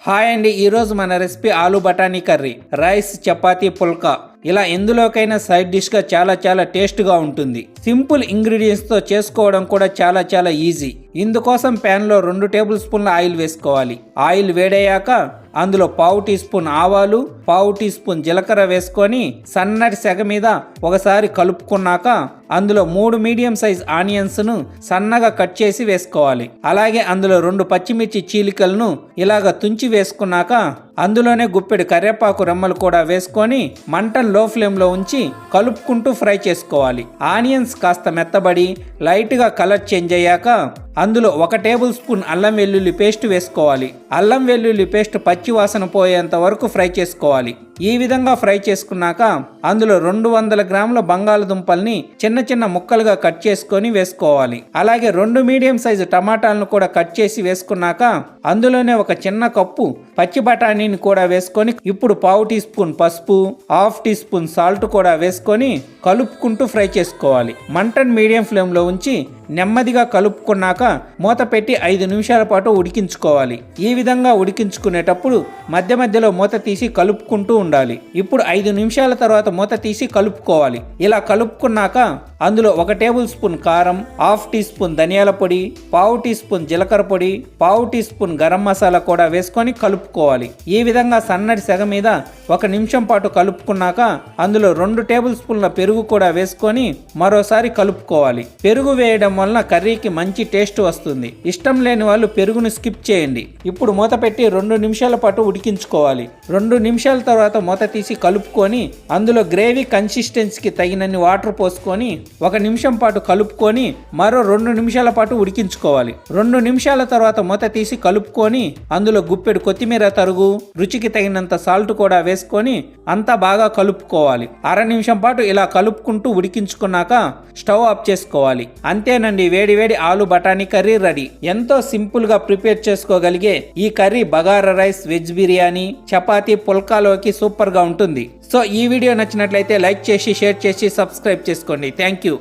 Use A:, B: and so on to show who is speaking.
A: Hi అండి, ఈరోజు మన రెసిపీ ఆలు బఠానీ కర్రీ, రైస్, చపాతీ, పుల్కా ఇలా ఎందులోకైనా సైడ్ డిష్గా చాలా టేస్ట్గా ఉంటుంది. సింపుల్ ఇంగ్రీడియంట్స్తో చేసుకోవడం కూడా చాలా ఈజీ. ఇందుకోసం ప్యాన్లో 2 టేబుల్ స్పూన్ల ఆయిల్ వేసుకోవాలి. ఆయిల్ వేడయ్యాక అందులో 1/2 టీ స్పూన్ ఆవాలు, 1/2 టీ స్పూన్ జీలకర్ర వేసుకొని సన్నటి సెగ మీద ఒకసారి కలుపుకున్నాక అందులో 3 మీడియం సైజ్ ఆనియన్స్ను సన్నగా కట్ చేసి వేసుకోవాలి. అలాగే అందులో 2 పచ్చిమిర్చి చీలికలను ఇలాగ తుంచి వేసుకున్నాక అందులోనే గుప్పెడు కరివేపాకు రెమ్మలు కూడా వేసుకొని మంటను లో ఫ్లేమ్లో ఉంచి కలుపుకుంటూ ఫ్రై చేసుకోవాలి. ఆనియన్స్ కాస్త మెత్తబడి లైట్గా కలర్ చేంజ్ అయ్యాక అందులో 1 టేబుల్ స్పూన్ అల్లం వెల్లుల్లి పేస్ట్ వేసుకోవాలి. అల్లం వెల్లుల్లి పేస్ట్ పచ్చి వాసన పోయేంత వరకు ఫ్రై చేసుకోవాలి. ఈ విధంగా ఫ్రై చేసుకున్నాక అందులో 200 గ్రాముల బంగాళదుంపల్ని చిన్న ముక్కలుగా కట్ చేసుకొని వేసుకోవాలి. అలాగే 2 మీడియం సైజు టమాటాలను కూడా కట్ చేసి వేసుకున్నాక అందులోనే ఒక చిన్న కప్పు పచ్చి బఠానీని కూడా వేసుకొని ఇప్పుడు 1/2 టీ స్పూన్ పసుపు, 1/2 టీ స్పూన్ సాల్ట్ కూడా వేసుకొని కలుపుకుంటూ ఫ్రై చేసుకోవాలి. మంటను మీడియం ఫ్లేమ్లో ఉంచి నెమ్మదిగా కలుపుకున్నాక మూత పెట్టి 5 నిమిషాల పాటు ఉడికించుకోవాలి. ఈ విధంగా ఉడికించుకునేటప్పుడు మధ్యలో మూత తీసి కలుపుకుంటూ ఉండాలి. ఇప్పుడు 5 నిమిషాల తర్వాత మూత తీసి కలుపుకోవాలి. ఇలా కలుపుకున్నాక అందులో 1 టేబుల్ స్పూన్ కారం, 1/2 టీ స్పూన్ ధనియాల పొడి, 1/2 టీ స్పూన్ జీలకర్ర పొడి, 1/2 టీ స్పూన్ గరం మసాలా కూడా వేసుకొని కలుపుకోవాలి. ఈ విధంగా సన్నటి సెగ మీద 1 నిమిషం పాటు కలుపుకున్నాక అందులో 2 టేబుల్ స్పూన్ల పెరుగు కూడా వేసుకొని మరోసారి కలుపుకోవాలి. పెరుగు వేయడం వలన కర్రీకి మంచి టేస్ట్ వస్తుంది. ఇష్టం లేని వాళ్ళు పెరుగును స్కిప్ చేయండి. ఇప్పుడు మూత పెట్టి 2 నిమిషాల పాటు ఉడికించుకోవాలి. 2 నిమిషాల తర్వాత మూత తీసి కలుపుకొని అందులో గ్రేవీ కన్సిస్టెన్సీకి తగినన్ని వాటర్ పోసుకొని 1 నిమిషం పాటు కలుపుకొని మరో 2 నిమిషాల పాటు ఉడికించుకోవాలి. 2 నిమిషాల తర్వాత మూత తీసి కలుపుకొని అందులో గుప్పెడు కొత్తిమీర తరుగు, రుచికి తగినంత సాల్ట్ కూడా వేసుకొని అంతా బాగా కలుపుకోవాలి. 1/2 నిమిషం పాటు ఇలా కలుపుకుంటూ ఉడికించుకున్నాక స్టవ్ ఆఫ్ చేసుకోవాలి. అంతేనండి, వేడి ఆలు బఠానీ కర్రీ రెడీ. ఎంతో సింపుల్ గా ప్రిపేర్ చేసుకోగలిగే ఈ curry bagara rice, veg biryani, chapati, పుల్కాలోకి సూపర్ గా ఉంటుంది. సో ఈ వీడియో నచ్చినట్లయితే లైక్ చేసి, షేర్ చేసి, సబ్స్క్రైబ్ చేసుకోండి. Thank you.